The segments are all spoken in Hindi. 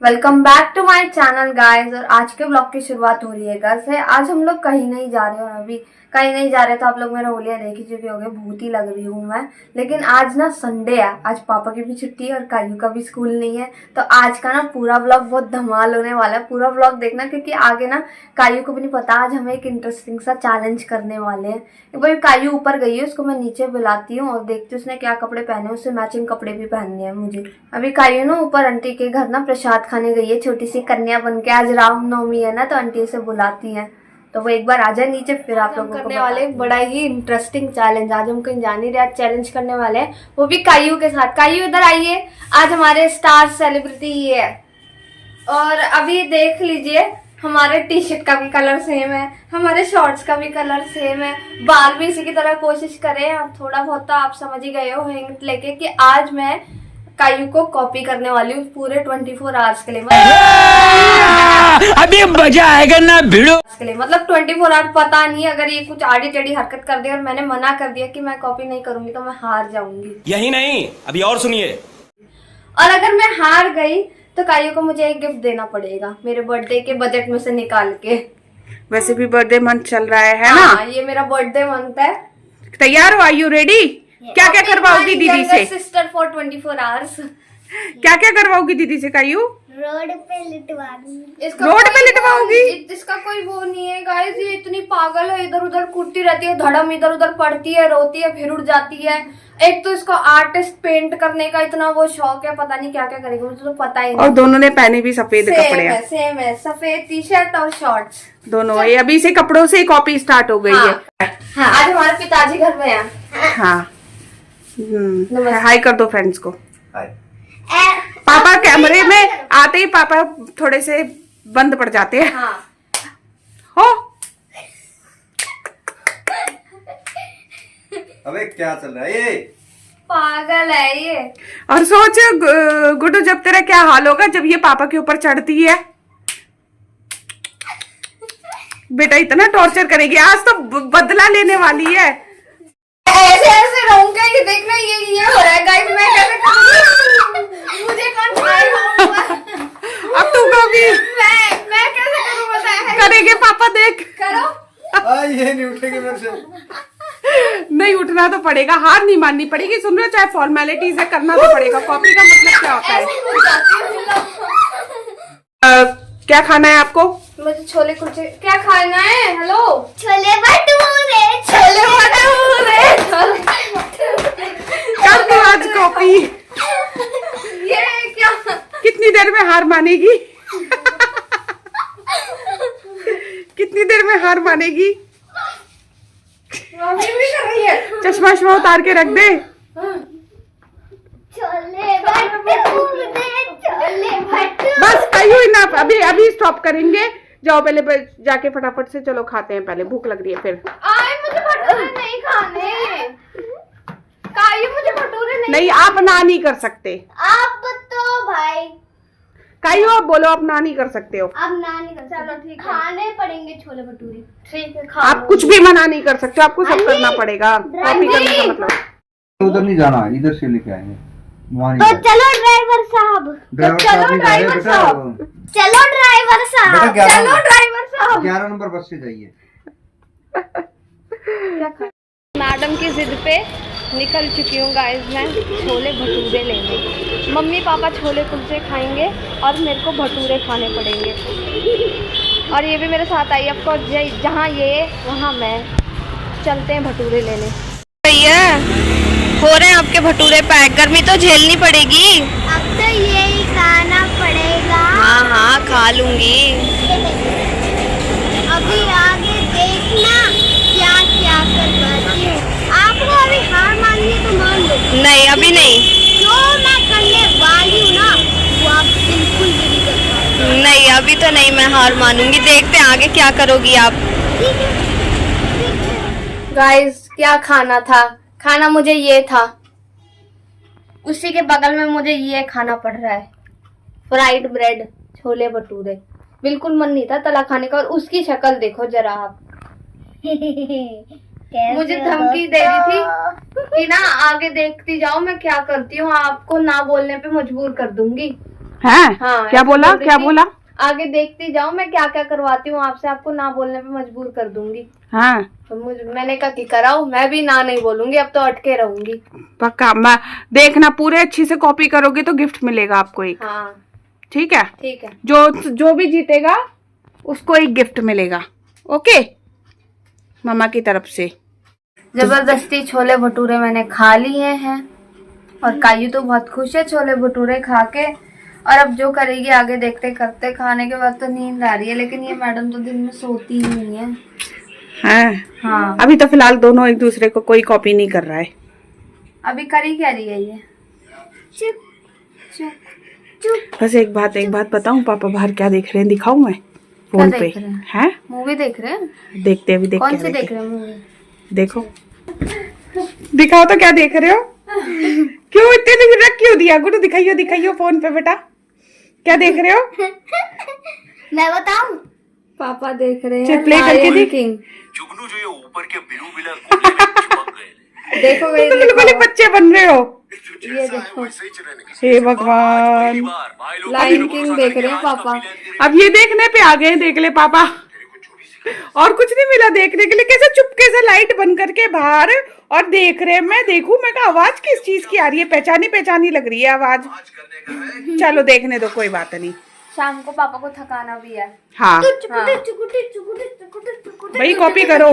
Welcome back to my channel guys. और आज के ब्लॉग की शुरुआत हो रही है घर से। आज हम लोग कहीं नहीं जा रहे, और अभी कहीं नहीं जा रहे तो आप लोग मेरा होलिया देख ही चुके होंगे, भूत ही लग रही हूँ मैं। लेकिन आज ना संडे है, आज पापा की भी छुट्टी है और कायू का भी स्कूल नहीं है, तो आज का ना पूरा ब्लॉग बहुत धमाल होने वाला है। पूरा ब्लॉग देखना, क्योंकि आगे ना कायू को भी नहीं पता, आज हमें एक इंटरेस्टिंग सा चैलेंज करने वाले हैं। भाई कायू ऊपर गई है, उसको मैं नीचे बुलाती हूँ और देखती हूँ उसने क्या कपड़े पहने, उससे मैचिंग कपड़े भी पहनने हैं मुझे। अभी कायू ना ऊपर आंटी के घर ना प्रसाद खाने गई है, छोटी सी कन्या बन के। आज रामनवमी है ना, तो आंटी से बुलाती है, तो वो एक बार आ जाए नीचे, फिर आप लोगों को करने वाले बड़ा ही इंटरेस्टिंग चैलेंज। आज हम कहीं जा नहीं रहे, आज चैलेंज करने वाले हैं, वो भी कायू के साथ। कायू इधर आइए, आज हमारे स्टार सेलिब्रिटी ये है। और अभी देख लीजिए, हमारे टी शर्ट का भी कलर सेम है, हमारे शॉर्ट्स का भी कलर सेम है, बाल भी इसी की तरह कोशिश करें। अब थोड़ा बहुत तो आप समझ ही गए हो हिंट लेके कि आज मैं कायू को कॉपी करने वाली हूँ पूरे 24 आवर्स के लिए। अभी मजा आएगा ना भिड़ो के लिए मतलब 24 आवर्स। पता नहीं अगर ये कुछ आड़ी टेढ़ी हरकत कर दे और मैंने मना कर दिया कि मैं कॉपी नहीं करूंगी तो मैं हार जाऊंगी। यही नहीं, अभी और सुनिए। और अगर मैं हार गई तो कायू को मुझे एक गिफ्ट देना पड़ेगा मेरे बर्थडे के बजट में से निकाल के। वैसे भी बर्थडे मंथ चल रहा है ना। ये मेरा बर्थडे मंथ है। तैयार हो? Are you ready? क्या क्या करवाओगी दीदी से? Sister for 24 hours. क्या क्या करवाओगी दीदी से कायू? रोड पे लिटवाऊंगी। रोड पे लिटवाओगी? इसका कोई वो नहीं है गाइस, ये इतनी पागल है, इधर उधर कूदती रहती है, धड़म इधर उधर पड़ती है, रोती है, फिर उड़ जाती है। एक तो इसको आर्टिस्ट पेंट करने का इतना वो शौक है, पता नहीं क्या क्या करेगी, मुझे तो पता ही नहीं। और दोनों ने पहने भी सफेद कपड़े हैं। सेम है, सफेद टी शर्ट और शॉर्ट्स दोनों। ये अभी से कपड़ों से कॉपी स्टार्ट हो गई है। हाँ, आज हमारे पिताजी घर में है। हाँ, हाय कर दो फ्रेंड्स को। पापा कैमरे में आते ही पापा थोड़े से बंद पड़ जाते हैं। हाँ। हो अबे क्या चल रहा है ये? पागल है ये। और सोच गुड्डू, जब तेरा क्या हाल होगा जब ये पापा के ऊपर चढ़ती है। बेटा इतना टॉर्चर करेगी, आज तो बदला लेने वाली है। ऐसे ऐसे रहूंगा, ये देखना, ये हो रहा है गाइस। मैं कैसे करूंगी? मुझे कौन खाएगा? अब तू कहोगी मैं कैसे करूं बताए? करेंगे पापा, देख करो। ये नहीं उठेगी मेरे से। नहीं उठना तो पड़ेगा, हार नहीं माननी पड़ेगी। सुन रहे हो, चाहे फॉर्मेलिटीज है, करना तो पड़ेगा। कॉपी का मतलब क्या होता है? क्या खाना है आपको? मुझे छोले कुलचे। क्या खाना है? हेलो, छोले भटूरे। छोले भटूरे। कर दो आज कॉपी। ये क्या? कितनी देर में हार मानेगी? कितनी देर में हार मानेगी? अभी भी कर रही है। चश्मा शमा उतार के रख दे। छोले भटूरे। छोले भटूरे। बस कायू इनफ, अभी स्टॉप करेंगे। जाओ पहले जाके फटाफट से चलो खाते हैं, पहले भूख लग रही है। फिर आए, मुझे भटूरे नहीं खाने। कायू, मुझे भटूरे नहीं, आप ना नहीं कर सकते। अब तो भाई कायू आप बोलो, आप ना नहीं कर सकते हो। अब ना नहीं कर सकते। चलो ठीक है, खाने पड़ेंगे छोले भटूरे। ठीक है। आप कुछ भी मना नहीं कर सकते, आपको सब करना पड़ेगा। कॉपी करने का मतलब उधर नहीं जाना, इधर से लेके आएंगे। तो चलो ड्राइवर साहब। ड्राइवर साहब, चलो ड्राइवर साहब। चलो ड्राइवर साहब। 11 नंबर बस से जाइए। मैडम की जिद पे निकल चुकी हूँ गाइस मैं छोले भटूरे लेने। मम्मी पापा छोले कुलचे खाएंगे और मेरे को भटूरे खाने पड़ेंगे। और ये भी मेरे साथ आई। आपको जहाँ ये वहाँ मैं, चलते हैं भटूरे लेने। भैया, हो रहे हैं आपके भटूरे पैक। गर्मी तो झेलनी पड़ेगी। अब तो यही खाना पड़ेगा। हाँ हाँ, खा लूंगी। अभी आगे देखना क्या क्या करवाती हूँ। आपको अभी हार माननी है तो मान लो। नहीं, अभी नहीं। जो मैं करने वाली हूँ ना, वो आप बिल्कुल भी नहीं कर पाओगे। नहीं, अभी तो नहीं, मैं हार मानूंगी। देखते हैं आगे क्या करोगी आप। ठीक है। गाइस, क्या खाना था? खाना मुझे ये था, उसी के बगल में मुझे ये खाना पड़ रहा है, फ्राइड ब्रेड, छोले भटूरे। बिल्कुल मन नहीं था तला खाने का। और उसकी शक्ल देखो जरा आप। मुझे धमकी दे रही थी कि ना आगे देखती जाओ मैं क्या करती हूँ, आपको ना बोलने पे मजबूर कर दूंगी। हैं? हाँ, क्या ऐसे बोला बोल रही क्या थी, बोला? आगे देखती जाओ मैं क्या क्या करवाती हूँ आपसे, आपको ना बोलने पे मजबूर कर दूंगी। हाँ तो मैंने कहा कि कराओ, मैं भी ना नहीं बोलूंगी, अब तो अटके रहूंगी। पक्का। मैं देखना पूरे अच्छी से कॉपी करोगे तो गिफ्ट मिलेगा आपको एक। हाँ ठीक है, ठीक है। जो भी जीतेगा उसको एक गिफ्ट मिलेगा। ओके, मम्मा की तरफ से। जबरदस्ती छोले भटूरे मैंने खा लिए हैं और कायू तो बहुत खुश है छोले भटूरे खा के। और अब जो करेगी आगे देखते करते। खाने के बाद तो नींद आ रही है, लेकिन ये मैडम तो दिन में सोती ही नहीं है। हाँ अभी तो फिलहाल दोनों एक दूसरे को कोई कॉपी नहीं कर रहा है। अभी करी क्या रही है ये? चुप चुप चुप। बस एक बात बताऊं, पापा बाहर क्या देख रहे हैं दिखाऊं मैं फोन पे? देख रहे हैं? हैं? मूवी देख रहे हैं? देखते अभी देख कौन के सी आएंगे। देख रहे हैं मूवी? देखो दिखाओ तो क्या देख रहे हो? क्यों इतने दिन रख क्यों दिया? गुरु दिखाइयो दिखाइयो फोन पे बेटा, क्या देख रहे हो? मैं बताऊं? पापा देख रहे चल हैं प्ले करके लायन दिख। किंग। जुगनू जो ये ऊपर के बिरू बिला कोने में चिपक गए। देखो तुम तो बिल्कुल ही बच्चे बन रहे हो। ये देखो हे भगवान, लायन किंग देख रहे हैं पापा। अब ये देखने पे आ गए। देख ले पापा, और कुछ नहीं मिला देखने के लिए। कैसे चुपके से लाइट बंद करके बाहर और देख रहे हैं। मैं देखूं, मैं कहा आवाज किस चीज की आ रही है? पहचानी लग रही है आवाज। चलो देखने दो, कोई बात नहीं। शाम को पापा को थकाना भी है। हाँ भाई कॉपी करो।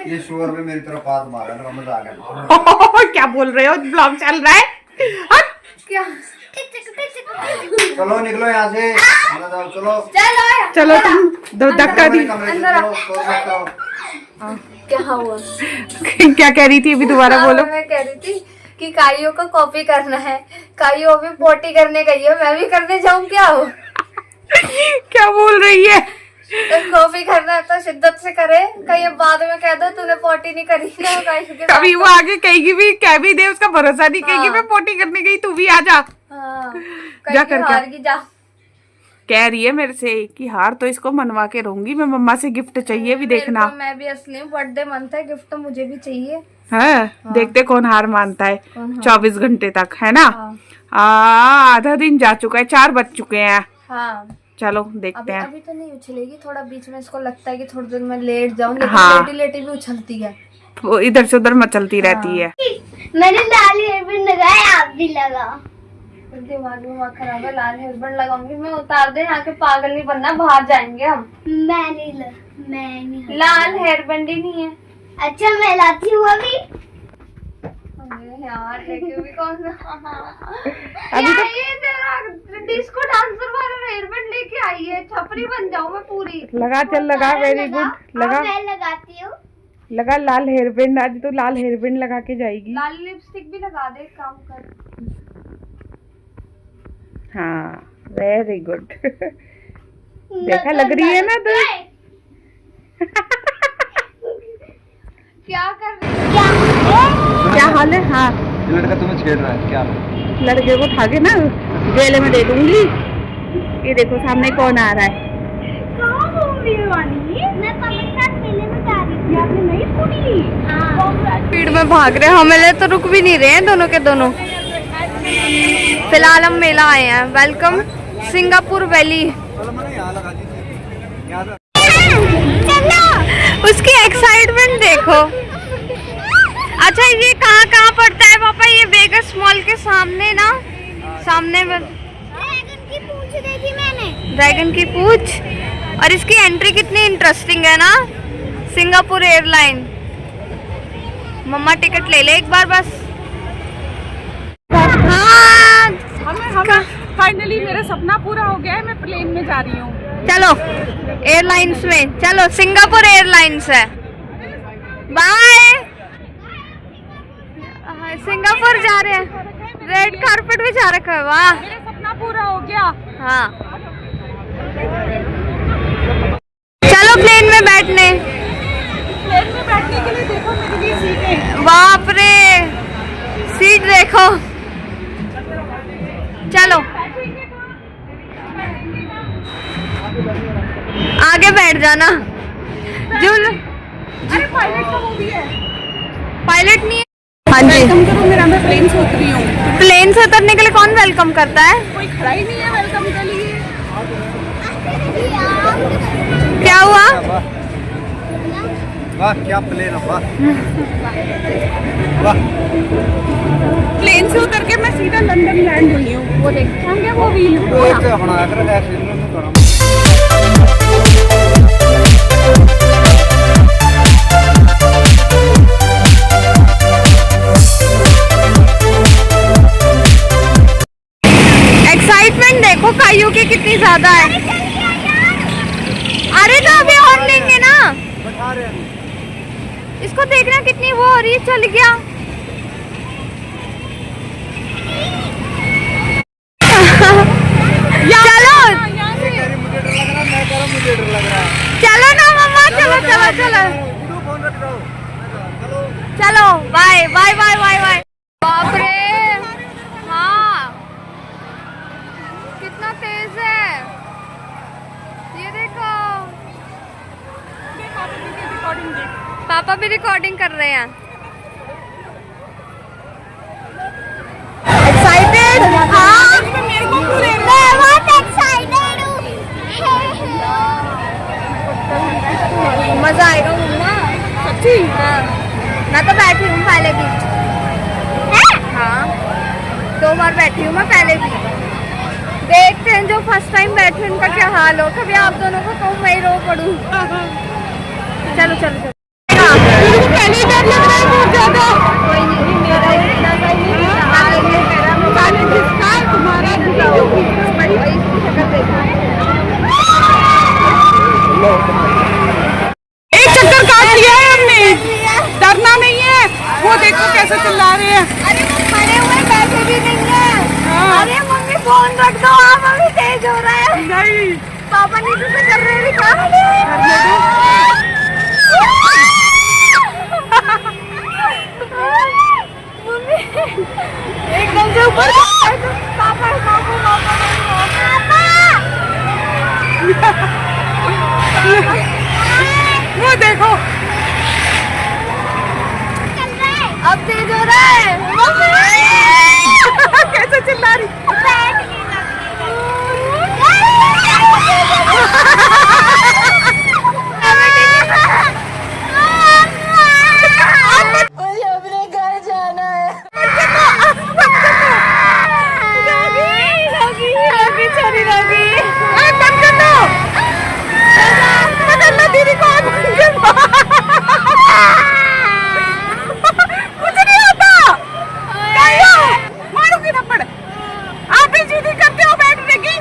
ये शोर में मेरी तरफ हाथ मारा ना, मजा आ गया। क्या बोल रहे हो? ब्लॉग चल रहा है। हट! क्या? चलो निकलो यहाँ से, अंदर जाओ, चलो चलो तुम धक्का दी। कमरे से चलो, शोर मत करो। क्या हुआ? क्या कह रही थी? अभी दोबारा बोलो। मैं कह रही थी कि काइयो को कॉपी करना है। काइयो अभी पोटी करने गई है, मैं भी करने जाऊं क्या? हो क्या बोल रही है? कॉपी करना है तो शिद्दत से करे, कहीं बाद में कह दो तूने पोटी नहीं करी ना काइयो के साथ। कभी वो आगे कहेगी भी, कह भी दे, उसका भरोसा नहीं। कहेगी हाँ। मैं पोटी करने गई, तू भी आ जा। हाँ, जा कहीं करके। हार की जा। कह रही है मेरे से कि हार तो इसको मनवा के रहूंगी मैं, मम्मा से गिफ्ट चाहिए भी देखना। मैं भी असली बर्थडे मंथ है, गिफ्ट तो मुझे भी चाहिए। है देखते कौन हार मानता है। कौन हार? 24 घंटे तक है ना। हाँ। आधा दिन जा चुका है, 4 बज चुके हैं। हाँ चलो देखते हैं। अभी तो नहीं उछलेगी, थोड़ा बीच में इसको लगता है कि थोड़ी देर में लेट जाऊं, लेकिन हाँ। लेटी लेटी भी उछलती है। वो इधर से उधर मचलती रहती है। मैंने लाल हेयरबैंड लगाया, आप भी लगाओ। दिमाग में खराब है, लाल हेयरबैंड लगाऊंगी मैं। उतार दे यहाँ के, पागल नहीं बनना, बाहर जाएंगे हम। मैं नहीं लाल हेयरबैंड ही नहीं है। अच्छा मैं लाती हूँ अभी। अरे यार लेके भी कौन अभी तो ये तेरा डिस्को डांसर वाला हेयरबैंड लेके आई है, छपरी बन जाऊं मैं पूरी। लगा, चल लगा, वेरी गुड। लगा मैं लगाती हूँ। लगा लाल हेयरबैंड। आज तो लाल हेयरबैंड लगा के जाएगी। लाल लिपस्टिक भी लगा दे, एक काम कर। हाँ वेरी गुड। देखा लग रही है ना तो। क्या कर रही है? क्या हाल है? हाँ ये लड़का तुम्हें छेड़ रहा है क्या? लड़के को उठा के ना जेल में दे दूंगी। ये देखो सामने कौन आ रहा है। मैं पापा के साथ मेले में जा रही हूँ। आपने नहीं सुनी? हाँ। स्पीड में भाग रहे हैं, हमें तो रुक भी नहीं रहे हैं दोनों के दोनों। फिलहाल हम मेला आए हैं। Welcome Singapore valley. उसकी एक्साइटमेंट देखो। अच्छा ये कहाँ पड़ता है पापा? ये वेगस मॉल के सामने ना, सामने में ड्रैगन की पूंछ देखी मैंने। ड्रैगन की पूंछ। और इसकी एंट्री कितनी इंटरेस्टिंग है ना, सिंगापुर एयरलाइन। मम्मा टिकट ले ले एक बार बस। हाँ फाइनली मेरा सपना पूरा हो गया है। मैं प्लेन में जा रही हूँ। चलो एयरलाइंस में, चलो सिंगापुर एयरलाइंस है। बाय। सिंगापुर जा रहे हैं, रेड कारपेट भी जा रखा है। वाह मेरा सपना पूरा हो गया। हाँ चलो प्लेन में बैठने। प्लेन में बैठने के लिए देखो मेरे लिए सीटें। बाप रे, सीट देखो। चलो आगे बैठ जाना। अरे पायलट का मूवी है। पायलट नहीं है। हाँ जी। वेलकम करो मेरा, मैं प्लेन से उतरी हूँ। प्लेन से उतरने के लिए कौन वेलकम करता है? कोई खड़ा ही नहीं है वेलकम के लिए। क्या हुआ? वाह क्या प्लेन है, वाह वाह। प्लेन से उतर के मैं सीधा लंदन लैंड हुई हूँ। वो देखेंगे वो व्हील। वो एक होना है कर ऐसे में करो। एक्साइटमेंट देखो काइयों की कितनी ज्यादा है। अरे तो अभी और लेंगे ना, बता रहे हैं इसको देखना कितनी वो हो रही है। चल गया। चलो मुझे डर लग रहा है, मैं कह रहा हूं मुझे डर लग रहा है। चलो ना मम्मा, चलो चलो चलो वीडियो फोन रख दो। चलो चलो। Bye bye bye bye bye. बाप रे, हाँ कितना तेज है ये देखो। पापा भी रिकॉर्डिंग कर रहे हैं। एक्साइटेड? हाँ मेरे को क्यों ले रहे मैं बहुत एक्साइटेड हूँ। मजा आएगा मम्मा सच्ची। हाँ मैं तो बैठी हूँ पहले भी। हाँ 2 बार बैठी हूँ मैं पहले भी। देखते हैं जो फर्स्ट टाइम बैठे उनका क्या हाल हो। कभी आप दोनों को कहूँ मैं ही रो पड़ूँ। चलो चलो चलो। पहले ही डर लग रहा है बहुत ज्यादा। कोई नहीं, मेरा इतना सा ही नहीं जिसका तुम्हारा वही इसकी शक्ल देखो। एक चक्कर काट लिया है हमने, डरना नहीं है। वो देखो कैसे चिल्ला रहे हैं। अरे वो खड़े हुए बैठे भी नहीं है। हाँ। अरे मम्मी फोन रख दो, आप अभी तेज हो रहा है। नहीं पापा नीचे से कर रहे हैं दिखा। मम्मी एकदम से ऊपर। पापा पापा वो देखो अब तेज हो रहा है। कैसे चिल्ला रही। मुझे अपने घर जाना है। छोरी रोगी दीदी को कुछ नहीं होता। मारूंगी थप्पड़। आप ही जीदी करते हो बैठने की।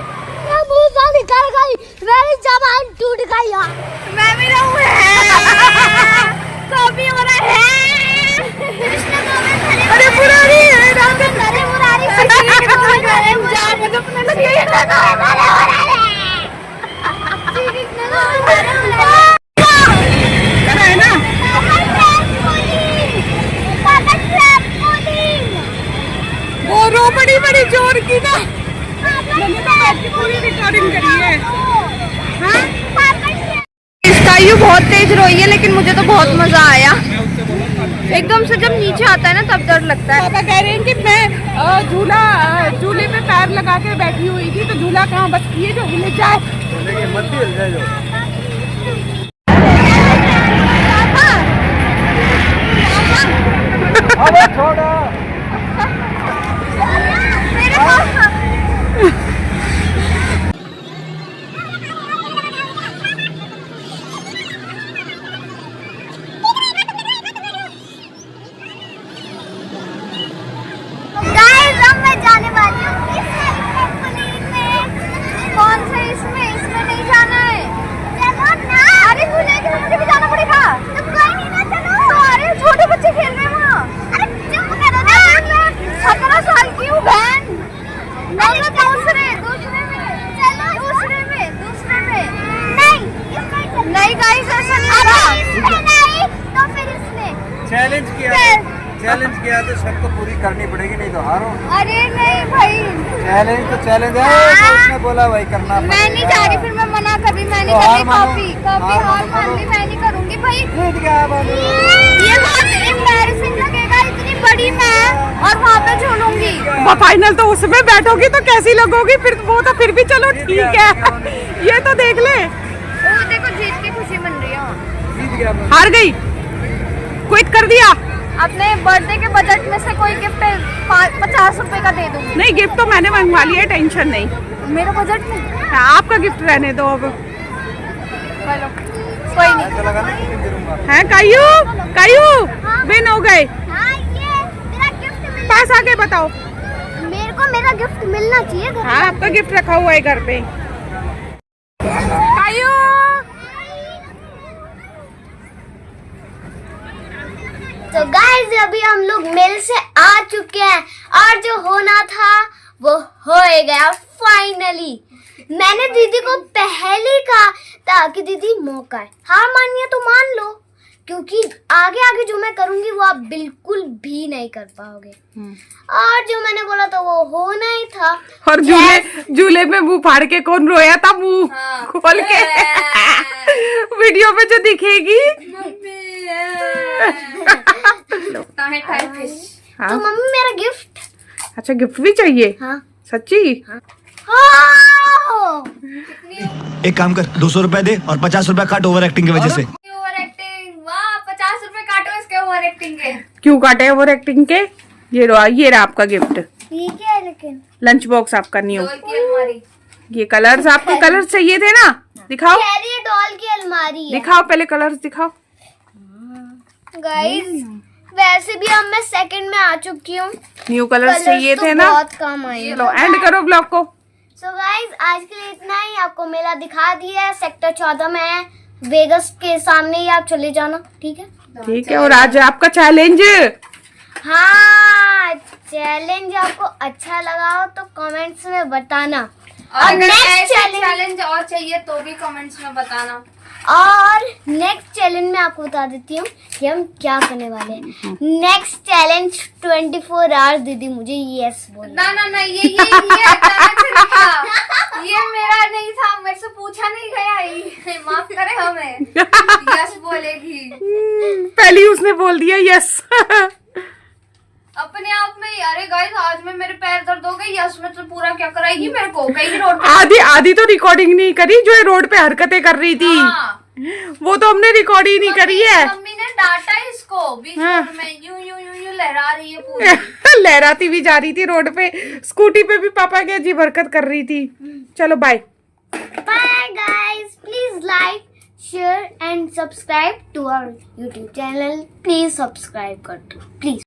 मैं मुंह से निकल गई, मेरी जबान टूट गई यार। मैं भी रहूँ कॉपी हो रहा है। अरे पुरानी है अरे मुरारी मुझे अपने लगे। है ना। वो रो बड़ी बड़ी जोर की ना। मैंने तो बैठ के पूरी रिकॉर्डिंग करी है। हाँ? स्काई बहुत तेज रोई है, लेकिन मुझे तो बहुत मजा आया। एकदम से जब नीचे आता है ना तब डर लगता है। पापा कह रहे हैं कि मैं झूले पे पैर लगा के बैठी हुई थी, तो झूला कहाँ बस किए जो हिले जाए। लेकिन मत हिल जाए जो। अबे छोड़ो। गाइस अब मैं जाने वाली हूँ इस ट्रैम्पोलिन में। कौन से इसमें नहीं जाना है। चलो ना। अरे तू लेके मुझे भी जाना पड़ेगा। तो कोई नहीं ना, चलो। तो अरे छोटे बच्चे खेल रहे हैं वहाँ। अरे चुप करो ना। 17 साल की हूँ बहन। अरे दूसरे में चलो दूसरे में नहीं, इसमें चलो। नहीं गाइस ऐसा नहीं अरे होगा। इसमें नहीं तो फिर इसमें। चैलेंज किया तो शर्त तो पूरी करनी पड़ेगी, नहीं तो हारो। अरे नहीं भाई चैलेंज तो चैलेंज है, तो उसने बोला भाई करना मैं नहीं जा रही। फिर मैं मना कर रही, मैं नहीं तो कर हार रही। मानो। कॉपी हार हार मानो। मान ली, मैं नहीं करूंगी भाई। जीत गया बाबू। ये बहुत एम्बैरेसिंग लगेगा। इतनी बड़ी फाइनल तो उसमें बैठोगी तो कैसी लगोगी फिर, वो तो फिर भी चलो ठीक है। ये तो देख ले, वो देखो जीत की खुशी बन रही है। हार गई, क्विट कर दिया। अपने बर्थडे के बजट में से कोई गिफ्ट 50 रुपए का दे दूंगी। नहीं, गिफ्ट तो मैंने मंगवा लिया है, टेंशन नहीं। मेरे बजट में आपका गिफ्ट रहने दो अब। चलो कोई नहीं। ऐसा लगा ना कि गिरूंगा। हैं कायू, कायू विन हो गए। हाँ, ये मेरा गिफ्ट मिल पास आके बताओ। मेरे को मेरा गिफ्ट मिलना चाहिए घर हाँ, आपका गिफ्ट रखा हुआ है घर पे। कायू तो गाइस अभी हम लोग मिल से आ चुके हैं और जो होना था वो हो ही गया फाइनली। मैंने दीदी को पहले ही कहा था कि दीदी मौका है, हार मानिए तो मान लो, क्योंकि आगे आगे जो मैं करूंगी वो आप बिल्कुल भी नहीं कर पाओगे। और जो मैंने बोला था वो होना ही था। और झूले में मुंह फाड़ के कौन रोया था, मुंह खोल के वीडियो में जो दिखेगी। हाँ? तो मम्मी मेरा गिफ्ट। अच्छा, गिफ्ट भी चाहिए? हाँ सच्ची? हाँ। एक काम कर, 200 रुपए दे और 50 रुपए काट ओवर एक्टिंग की वजह से। ओवर एक्टिंग, वाह 50 रुपए काटो इसके ओवर एक्टिंग के। क्यों काटे ओवर एक्टिंग के? ये रहा आपका गिफ्ट, ठीक है लेकिन लंच बॉक्स आपका न्यू। डॉल की अलमारी। ये कलर्स, आपको कलर चाहिए थे ना? दिखाओ, कैरी डॉल की अलमारी है। दिखाओ पहले कलर्स दिखाओ। गाइस वैसे भी अब मैं सेकंड में आ चुकी हूँ। न्यू कलर्स चाहिए तो थे ना? बहुत कम आई। चलो एंड करो ब्लॉग को। सो गाइस आज के लिए इतना ही। आपको मेला दिखा दिया है, सेक्टर 14 में है, वेगस के सामने ही आप चले जाना, ठीक है? ठीक है, और आज आपका चैलेंज। हाँ, चैलेंज आपको अच्छा लगा हो तो कमेंट्स में बताना। और और अगर नेक्स्ट ऐसे चैलेंज और चाहिए तो भी कमेंट्स में बताना। और नेक्स्ट चैलेंज में आपको बता देती हूँ कि हम क्या करने वाले हैं। नेक्स्ट चैलेंज 24 आवर्स दीदी मुझे यस बोले। ना ये अचानक से नहीं था। ये मेरा नहीं था, मेरे से पूछा नहीं गया। ये माफ करे हमें। यस बोलेगी पहले ही उसने बोल दिया यस। अपने आप में ही। अरे गाइस आज में मेरे पैर दर्द हो गए। यस में तो पूरा क्या कराएगी मेरे को, कहीं रोड पे। आधी तो रिकॉर्डिंग नहीं करी, जो ये रोड पे हरकतें कर रही थी। हाँ। वो तो हमने रिकॉर्ड ही नहीं करी है। मम्मी ने डांटा इसको बीच हाँ। में, यूं लहरा रही है पूरी। लहराती भी जा रही थी रोड पे, स्कूटी पे भी पापा की अजीब हरकत कर रही थी। चलो bye Bye guys, please like, share and subscribe to our YouTube channel. Please subscribe कर दो, please.